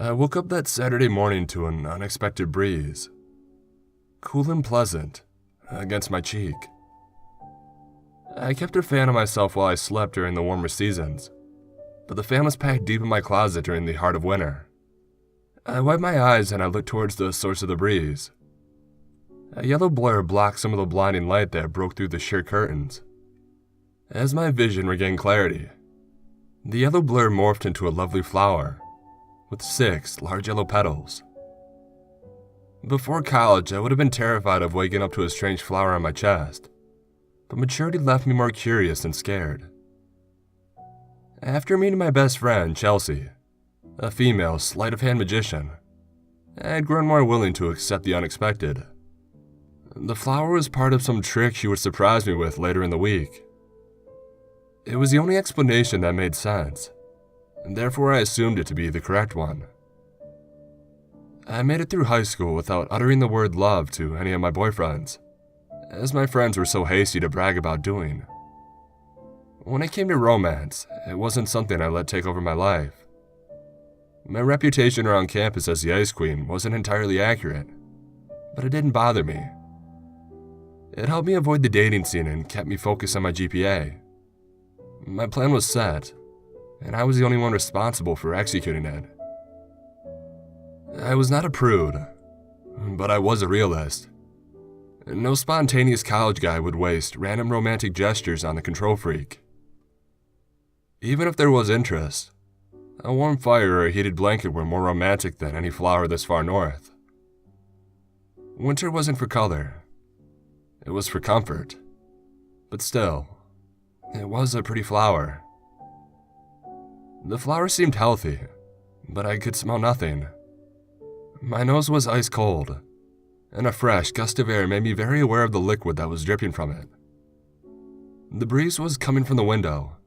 I woke up that Saturday morning to an unexpected breeze. Cool and pleasant, against my cheek. I kept a fan on myself while I slept during the warmer seasons, but the fan was packed deep in my closet during the heart of winter. I wiped my eyes and I looked towards the source of the breeze. A yellow blur blocked some of the blinding light that broke through the sheer curtains. As my vision regained clarity, the yellow blur morphed into a lovely flower, with 6 large yellow petals. Before college, I would have been terrified of waking up to a strange flower on my chest, but maturity left me more curious than scared. After meeting my best friend, Chelsea, a female sleight-of-hand magician, I had grown more willing to accept the unexpected. The flower was part of some trick she would surprise me with later in the week. It was the only explanation that made sense, and therefore I assumed it to be the correct one. I made it through high school without uttering the word love to any of my boyfriends, as my friends were so hasty to brag about doing. When it came to romance, it wasn't something I let take over my life. My reputation around campus as the ice queen wasn't entirely accurate, but it didn't bother me. It helped me avoid the dating scene and kept me focused on my GPA. My plan was set, and I was the only one responsible for executing it. I was not a prude, but I was a realist. No spontaneous college guy would waste random romantic gestures on the control freak. Even if there was interest, a warm fire or a heated blanket were more romantic than any flower this far north. Winter wasn't for color. It was for comfort. But still, it was a pretty flower. The flower seemed healthy, but I could smell nothing. My nose was ice cold, and a fresh gust of air made me very aware of the liquid that was dripping from it. The breeze was coming from the window,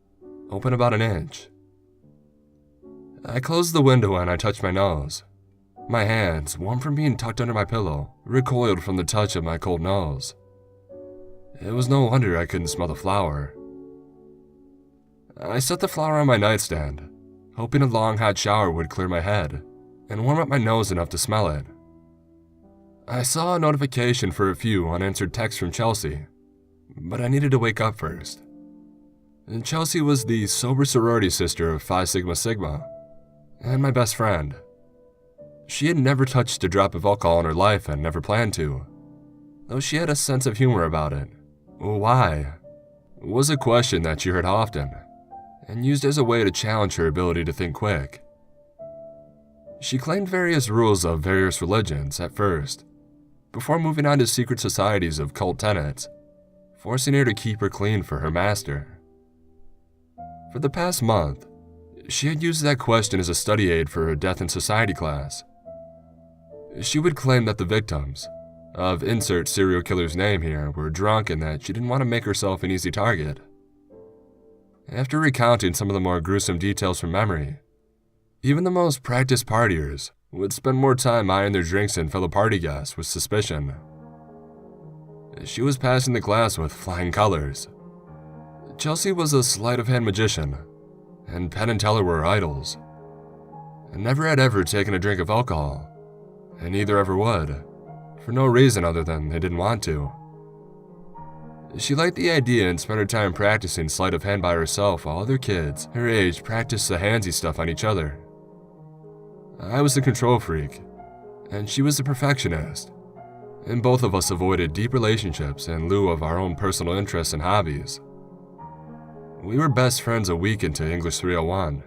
open about an inch. I closed the window and I touched my nose. My hands, warm from being tucked under my pillow, recoiled from the touch of my cold nose. It was no wonder I couldn't smell the flower. I set the flower on my nightstand, hoping a long hot shower would clear my head and warm up my nose enough to smell it. I saw a notification for a few unanswered texts from Chelsea, but I needed to wake up first. And Chelsea was the sober sorority sister of Phi Sigma Sigma, and my best friend. She had never touched a drop of alcohol in her life and never planned to, though she had a sense of humor about it. Why? Was a question that she heard often, and used as a way to challenge her ability to think quick. She claimed various rules of various religions at first, before moving on to secret societies of cult tenets, forcing her to keep her clean for her master. For the past month, she had used that question as a study aid for her death in society class. She would claim that the victims, of insert serial killer's name here, were drunk and that she didn't want to make herself an easy target. After recounting some of the more gruesome details from memory, even the most practiced partiers would spend more time eyeing their drinks and fellow party guests with suspicion. She was passing the class with flying colors. Chelsea was a sleight-of-hand magician, and Penn and Teller were her idols, and never had ever taken a drink of alcohol, and neither ever would, for no reason other than they didn't want to. She liked the idea and spent her time practicing sleight of hand by herself while other kids her age practiced the handsy stuff on each other. I was the control freak, and she was the perfectionist, and both of us avoided deep relationships in lieu of our own personal interests and hobbies. We were best friends a week into English 301.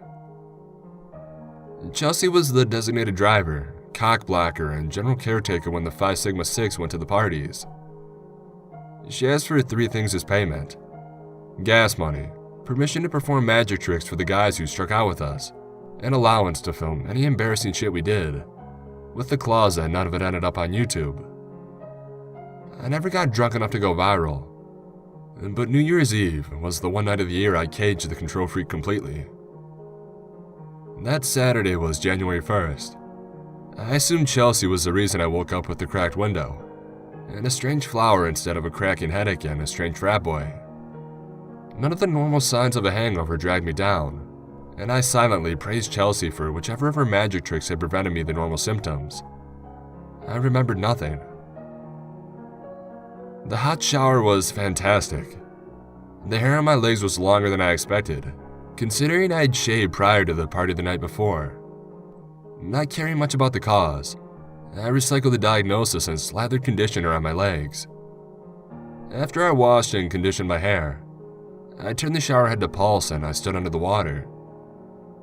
Chelsea was the designated driver, cockblocker, and general caretaker when the Phi Sigma 6 went to the parties. She asked for 3 things as payment: gas money, permission to perform magic tricks for the guys who struck out with us, and allowance to film any embarrassing shit we did, with the clause that none of it ended up on YouTube. I never got drunk enough to go viral, but New Year's Eve was the one night of the year I caged the control freak completely. That Saturday was January 1st. I assumed Chelsea was the reason I woke up with the cracked window, and a strange flower instead of a cracking headache and a strange frat boy. None of the normal signs of a hangover dragged me down, and I silently praised Chelsea for whichever of her magic tricks had prevented me the normal symptoms. I remembered nothing. The hot shower was fantastic. The hair on my legs was longer than I expected, considering I had shaved prior to the party the night before. Not caring much about the cause, I recycled the diagnosis and slathered conditioner on my legs. After I washed and conditioned my hair, I turned the shower head to pulse and I stood under the water,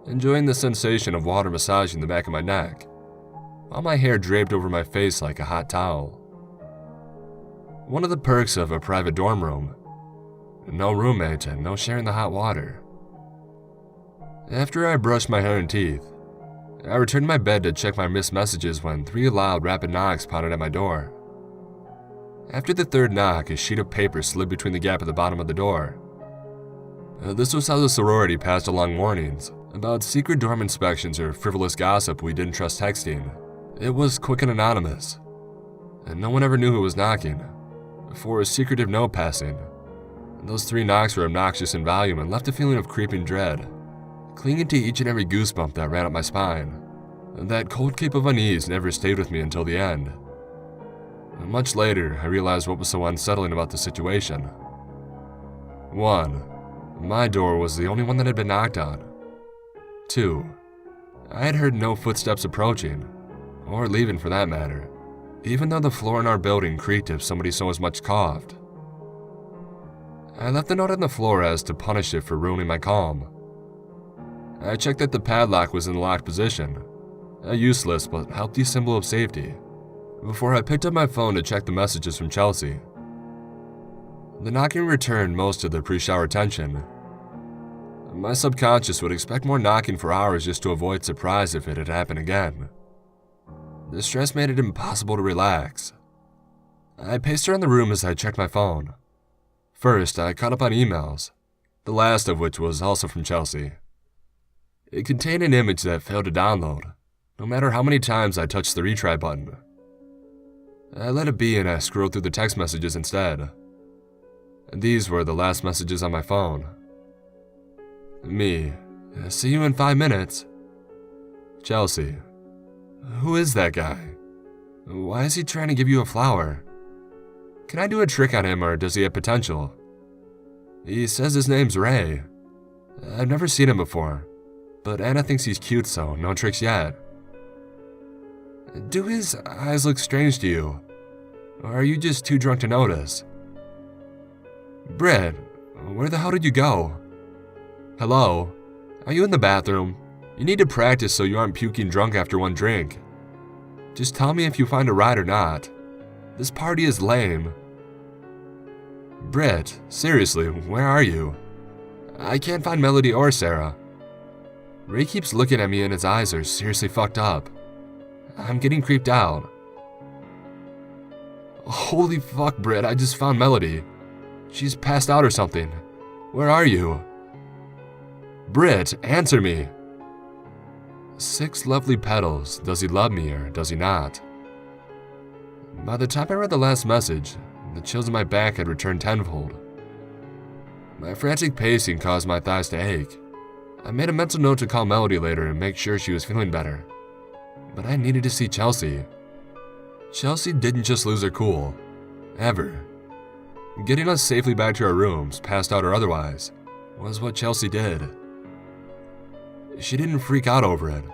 enjoying the sensation of water massaging the back of my neck, while my hair draped over my face like a hot towel. One of the perks of a private dorm room: no roommate and no sharing the hot water. After I brushed my hair and teeth, I returned to my bed to check my missed messages when 3 loud, rapid knocks pounded at my door. After the third knock, a sheet of paper slid between the gap at the bottom of the door. This was how the sorority passed along warnings about secret dorm inspections or frivolous gossip we didn't trust texting. It was quick and anonymous, and no one ever knew who was knocking, for a secretive note passing. Those 3 knocks were obnoxious in volume and left a feeling of creeping dread, clinging to each and every goosebump that ran up my spine. That cold cape of unease never stayed with me until the end. Much later, I realized what was so unsettling about the situation. 1. My door was the only one that had been knocked on. 2. I had heard no footsteps approaching, or leaving for that matter, even though the floor in our building creaked if somebody so as much coughed. I left the note on the floor as to punish it for ruining my calm. I checked that the padlock was in the locked position, a useless but healthy symbol of safety, before I picked up my phone to check the messages from Chelsea. The knocking returned most of the pre-shower tension. My subconscious would expect more knocking for hours just to avoid surprise if it had happened again. The stress made it impossible to relax. I paced around the room as I checked my phone. First, I caught up on emails, the last of which was also from Chelsea. It contained an image that failed to download, no matter how many times I touched the retry button. I let it be and I scrolled through the text messages instead. These were the last messages on my phone. Me, see you in 5 minutes. Chelsea, who is that guy? Why is he trying to give you a flower? Can I do a trick on him or does he have potential? He says his name's Ray. I've never seen him before, but Anna thinks he's cute, so no tricks yet. Do his eyes look strange to you? Or are you just too drunk to notice? Britt, where the hell did you go? Hello? Are you in the bathroom? You need to practice so you aren't puking drunk after 1 drink. Just tell me if you find a ride or not. This party is lame. Britt, seriously, where are you? I can't find Melody or Sarah. Ray keeps looking at me and his eyes are seriously fucked up. I'm getting creeped out. Holy fuck, Britt, I just found Melody. She's passed out or something. Where are you? Britt, answer me. 6 lovely petals. Does he love me or does he not? By the time I read the last message, the chills in my back had returned tenfold. My frantic pacing caused my thighs to ache. I made a mental note to call Melody later and make sure she was feeling better. But I needed to see Chelsea. Chelsea didn't just lose her cool. Ever. Getting us safely back to our rooms, passed out or otherwise, was what Chelsea did. She didn't freak out over it,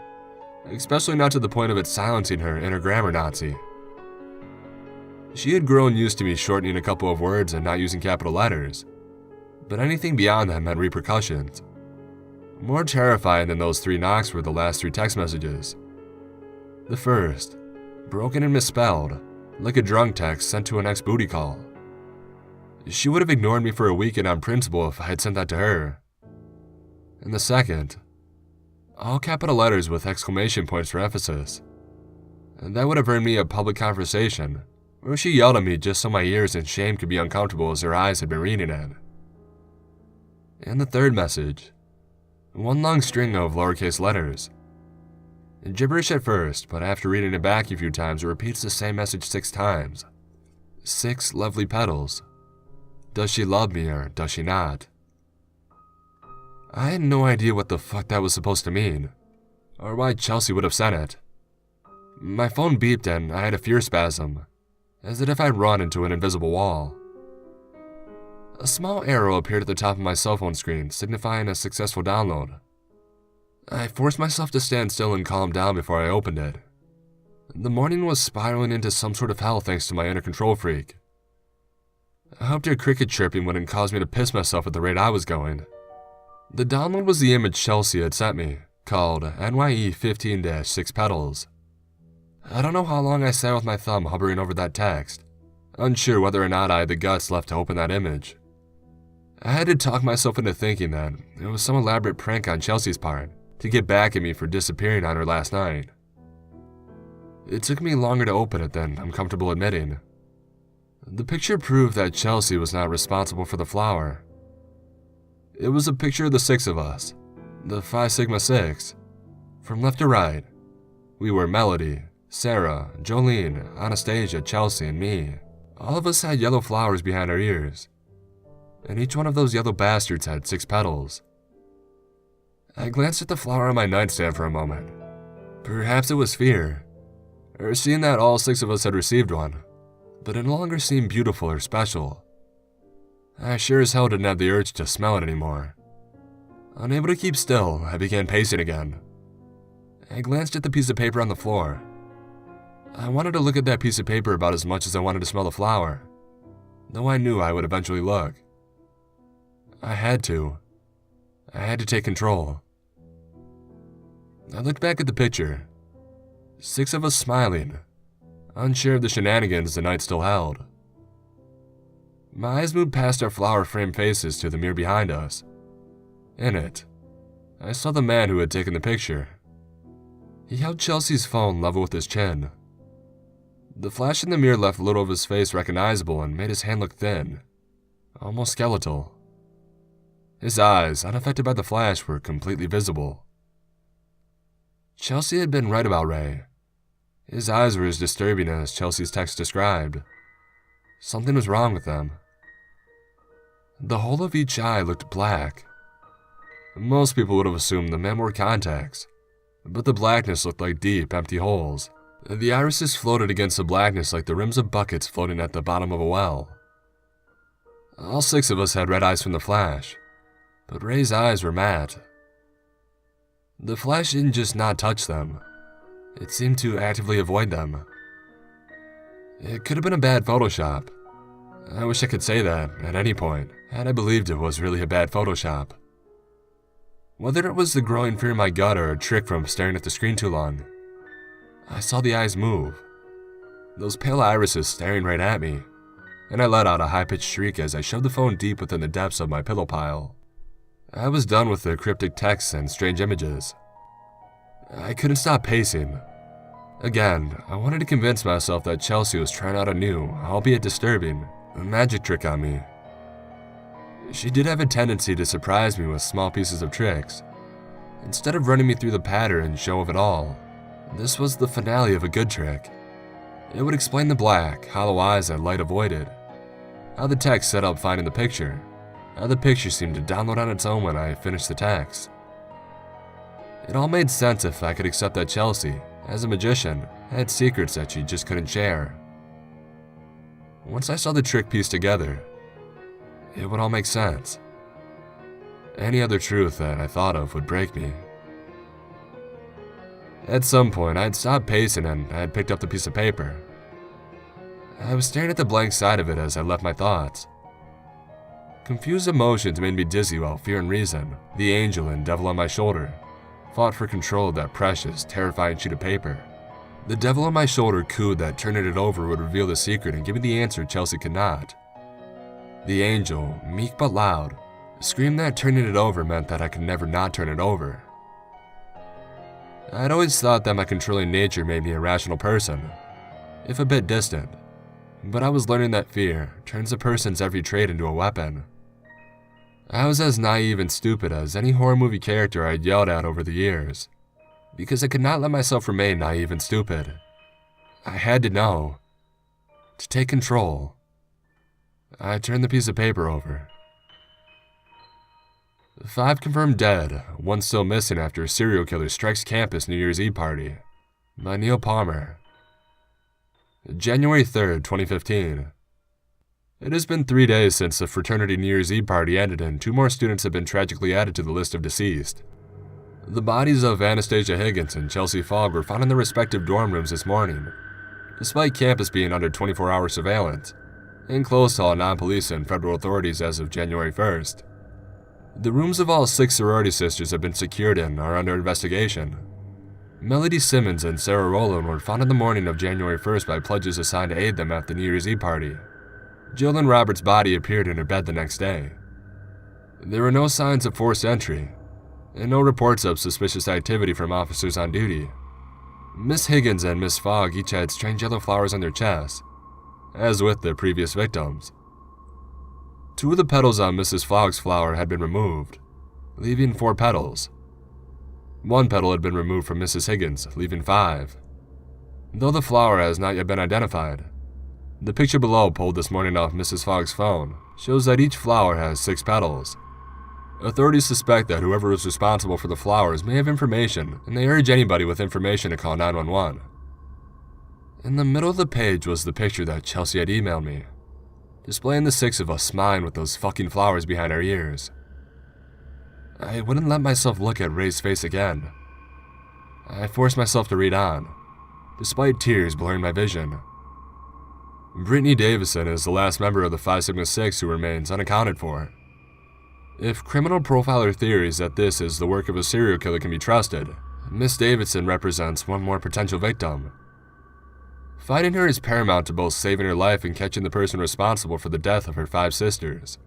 especially not to the point of it silencing her inner grammar Nazi. She had grown used to me shortening a couple of words and not using capital letters, but anything beyond that meant repercussions. More terrifying than those 3 knocks were the last 3 text messages. The first, broken and misspelled, like a drunk text sent to an ex-booty call. She would have ignored me for a weekend on principle if I had sent that to her. And the second, all capital letters with exclamation points for emphasis. And that would have earned me a public conversation, where she yelled at me just so my ears in shame could be uncomfortable as her eyes had been reading it. And the third message, 1 long string of lowercase letters. Gibberish at first, but after reading it back a few times, it repeats the same message 6 times. 6 lovely petals. Does she love me or does she not? I had no idea what the fuck that was supposed to mean, or why Chelsea would have sent it. My phone beeped and I had a fear spasm, as if I'd run into an invisible wall. A small arrow appeared at the top of my cell phone screen, signifying a successful download. I forced myself to stand still and calm down before I opened it. The morning was spiraling into some sort of hell thanks to my inner control freak. I hoped your cricket chirping wouldn't cause me to piss myself at the rate I was going. The download was the image Chelsea had sent me, called NYE 15-6 Petals. I don't know how long I sat with my thumb hovering over that text, unsure whether or not I had the guts left to open that image. I had to talk myself into thinking that it was some elaborate prank on Chelsea's part to get back at me for disappearing on her last night. It took me longer to open it than I'm comfortable admitting. The picture proved that Chelsea was not responsible for the flower. It was a picture of the six of us, the Phi Sigma Six. From left to right, we were Melody, Sarah, Jolene, Anastasia, Chelsea, and me. All of us had yellow flowers behind our ears, and each one of those yellow bastards had 6 petals. I glanced at the flower on my nightstand for a moment. Perhaps it was fear, or seeing that all 6 of us had received one, but it no longer seemed beautiful or special. I sure as hell didn't have the urge to smell it anymore. Unable to keep still, I began pacing again. I glanced at the piece of paper on the floor. I wanted to look at that piece of paper about as much as I wanted to smell the flower, though I knew I would eventually look. I had to. I had to take control. I looked back at the picture. 6 of us smiling, unsure of the shenanigans the night still held. My eyes moved past our flower-framed faces to the mirror behind us. In it, I saw the man who had taken the picture. He held Chelsea's phone level with his chin. The flash in the mirror left little of his face recognizable and made his hand look thin, almost skeletal. His eyes, unaffected by the flash, were completely visible. Chelsea had been right about Ray. His eyes were as disturbing as Chelsea's text described. Something was wrong with them. The whole of each eye looked black. Most people would have assumed the men wore contacts, but the blackness looked like deep, empty holes. The irises floated against the blackness like the rims of buckets floating at the bottom of a well. All 6 of us had red eyes from the flash, but Ray's eyes were matte. The flash didn't just not touch them, it seemed to actively avoid them. It could have been a bad Photoshop. I wish I could say that at any point, had I believed it was really a bad Photoshop. Whether it was the growing fear in my gut or a trick from staring at the screen too long, I saw the eyes move, those pale irises staring right at me, and I let out a high-pitched shriek as I shoved the phone deep within the depths of my pillow pile. I was done with the cryptic texts and strange images. I couldn't stop pacing. Again, I wanted to convince myself that Chelsea was trying out a new, albeit disturbing, magic trick on me. She did have a tendency to surprise me with small pieces of tricks. Instead of running me through the pattern and show of it all, this was the finale of a good trick. It would explain the black, hollow eyes that light avoided, how the text set up finding the picture, how the picture seemed to download on its own when I finished the text. It all made sense if I could accept that Chelsea, as a magician, had secrets that she just couldn't share. Once I saw the trick pieced together, it would all make sense. Any other truth that I thought of would break me. At some point, I had stopped pacing and I had picked up the piece of paper. I was staring at the blank side of it as I left my thoughts. Confused emotions made me dizzy while fear and reason, the angel and devil on my shoulder, fought for control of that precious, terrifying sheet of paper. The devil on my shoulder cooed that turning it over would reveal the secret and give me the answer Chelsea could not. The angel, meek but loud, screamed that turning it over meant that I could never not turn it over. I'd always thought that my controlling nature made me a rational person, if a bit distant, but I was learning that fear turns a person's every trait into a weapon. I was as naive and stupid as any horror movie character I'd yelled at over the years, because I could not let myself remain naive and stupid. I had to know. To take control. I turned the piece of paper over. 5 confirmed dead, 1 still missing after a serial killer strikes campus New Year's Eve party. By Neil Palmer. January 3rd, 2015. It has been 3 days since the fraternity New Year's Eve party ended and 2 more students have been tragically added to the list of deceased. The bodies of Anastasia Higgins and Chelsea Fogg were found in their respective dorm rooms this morning, despite campus being under 24-hour surveillance, and closed to all non-police and federal authorities as of January 1st. The rooms of all 6 sorority sisters have been secured and are under investigation. Melody Simmons and Sarah Rowland were found in the morning of January 1st by pledges assigned to aid them at the New Year's Eve party. Jillian Roberts' body appeared in her bed the next day. There were no signs of forced entry, and no reports of suspicious activity from officers on duty. Miss Higgins and Miss Fogg each had strange yellow flowers on their chests, as with their previous victims. 2 of the petals on Mrs. Fogg's flower had been removed, leaving 4 petals. 1 petal had been removed from Mrs. Higgins, leaving 5. Though the flower has not yet been identified, the picture below, pulled this morning off Mrs. Fogg's phone, shows that each flower has 6 petals. Authorities suspect that whoever is responsible for the flowers may have information, and they urge anybody with information to call 911. In the middle of the page was the picture that Chelsea had emailed me, displaying the 6 of us smiling with those fucking flowers behind our ears. I wouldn't let myself look at Ray's face again. I forced myself to read on, despite tears blurring my vision. Brittany Davison is the last member of the Phi Sigma 6 who remains unaccounted for. If criminal profiler theories that this is the work of a serial killer can be trusted, Miss Davidson represents 1 more potential victim. Finding her is paramount to both saving her life and catching the person responsible for the death of her 5 sisters.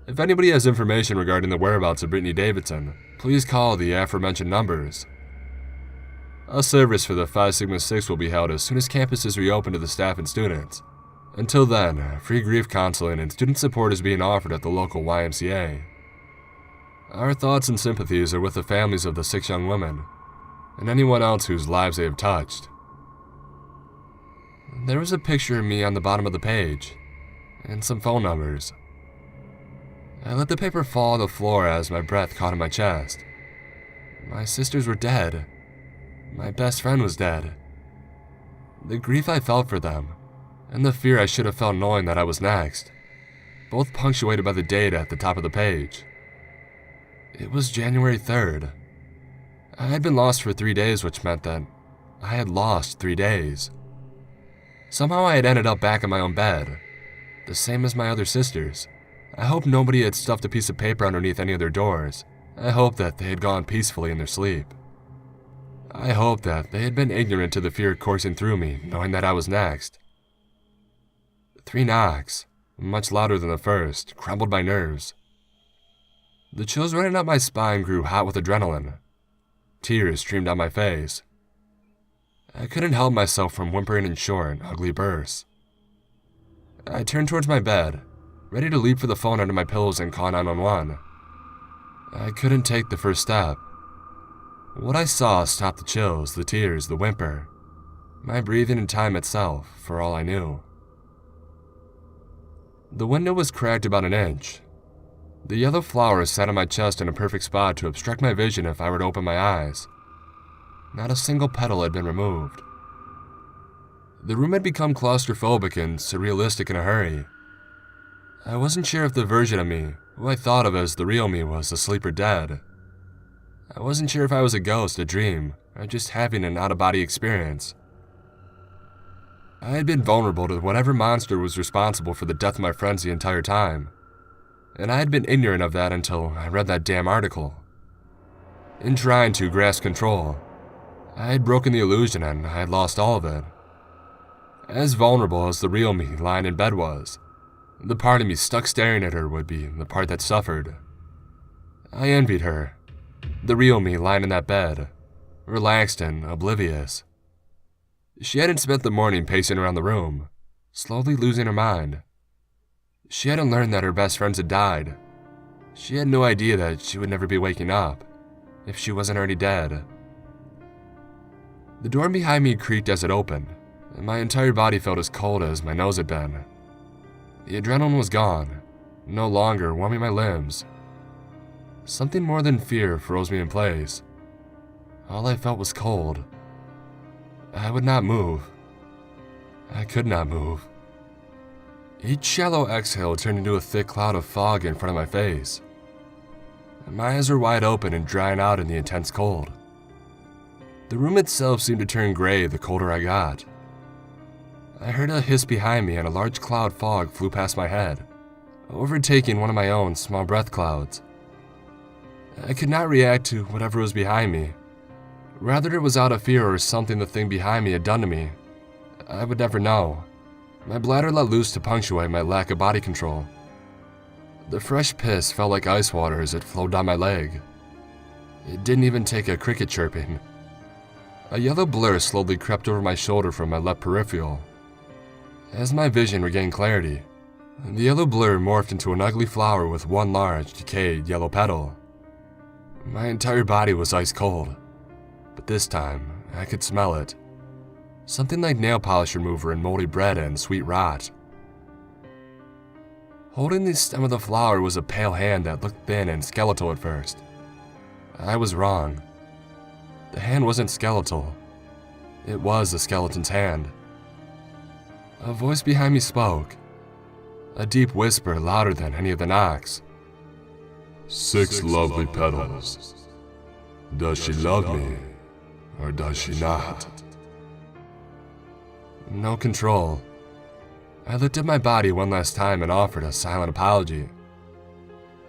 If anybody has information regarding the whereabouts of Brittany Davidson, please call the aforementioned numbers. A service for the Phi Sigma 6 will be held as soon as campus is reopened to the staff and students. Until then, free grief counseling and student support is being offered at the local YMCA. Our thoughts and sympathies are with the families of the 6 young women, and anyone else whose lives they have touched. There was a picture of me on the bottom of the page, and some phone numbers. I let the paper fall on the floor as my breath caught in my chest. My sisters were dead. My best friend was dead. The grief I felt for them, and the fear I should have felt knowing that I was next, both punctuated by the date at the top of the page. It was January 3rd. I had been lost for 3 days, which meant that I had lost 3 days. Somehow I had ended up back in my own bed, the same as my other sisters. I hoped nobody had stuffed a piece of paper underneath any of their doors. I hoped that they had gone peacefully in their sleep. I hoped that they had been ignorant to the fear coursing through me, knowing that I was next. 3 knocks, much louder than the first, crumbled my nerves. The chills running up my spine grew hot with adrenaline. Tears streamed down my face. I couldn't help myself from whimpering in short, ugly bursts. I turned towards my bed, ready to leap for the phone under my pillows and call 911. I couldn't take the first step. What I saw stopped the chills, the tears, the whimper, my breathing and time itself, for all I knew. The window was cracked about 1 inch. The yellow flowers sat on my chest in a perfect spot to obstruct my vision if I were to open my eyes. Not a single petal had been removed. The room had become claustrophobic and surrealistic in a hurry. I wasn't sure if the version of me, who I thought of as the real me, was asleep or dead. I wasn't sure if I was a ghost, a dream, or just having an out-of-body experience. I had been vulnerable to whatever monster was responsible for the death of my friends the entire time, and I had been ignorant of that until I read that damn article. In trying to grasp control, I had broken the illusion and I had lost all of it. As vulnerable as the real me lying in bed was, the part of me stuck staring at her would be the part that suffered. I envied her, the real me lying in that bed, relaxed and oblivious. She hadn't spent the morning pacing around the room, slowly losing her mind. She hadn't learned that her best friends had died. She had no idea that she would never be waking up, if she wasn't already dead. The door behind me creaked as it opened, and my entire body felt as cold as my nose had been. The adrenaline was gone, no longer warming my limbs. Something more than fear froze me in place. All I felt was cold. I would not move. I could not move. Each shallow exhale turned into a thick cloud of fog in front of my face. My eyes were wide open and drying out in the intense cold. The room itself seemed to turn gray the colder I got. I heard a hiss behind me and a large cloud fog flew past my head, overtaking one of my own small breath clouds. I could not react to whatever was behind me. Rather, it was out of fear or something the thing behind me had done to me. I would never know. My bladder let loose to punctuate my lack of body control. The fresh piss felt like ice water as it flowed down my leg. It didn't even take a cricket chirping. A yellow blur slowly crept over my shoulder from my left peripheral. As my vision regained clarity, the yellow blur morphed into an ugly flower with one large, decayed yellow petal. My entire body was ice cold, but this time I could smell it. Something like nail polish remover and moldy bread and sweet rot. Holding the stem of the flower was a pale hand that looked thin and skeletal at first. I was wrong. The hand wasn't skeletal. It was a skeleton's hand. A voice behind me spoke. A deep whisper louder than any of the knocks. 6 lovely petals. Does she love me, or does she not? No control. I lifted my body one last time and offered a silent apology.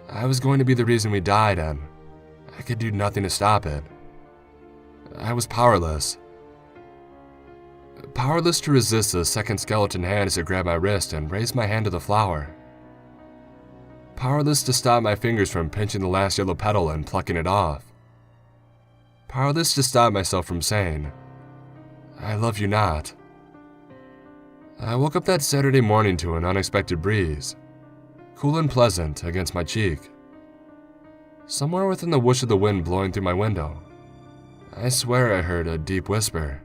I was going to be the reason we died, and I could do nothing to stop it. I was powerless. Powerless to resist the second skeleton hand as it grabbed my wrist and raised my hand to the flower. Powerless to stop my fingers from pinching the last yellow petal and plucking it off. Powerless to stop myself from saying, "I love you not." I woke up that Saturday morning to an unexpected breeze, cool and pleasant against my cheek. Somewhere within the whoosh of the wind blowing through my window, I swear I heard a deep whisper.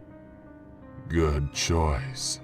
Good choice.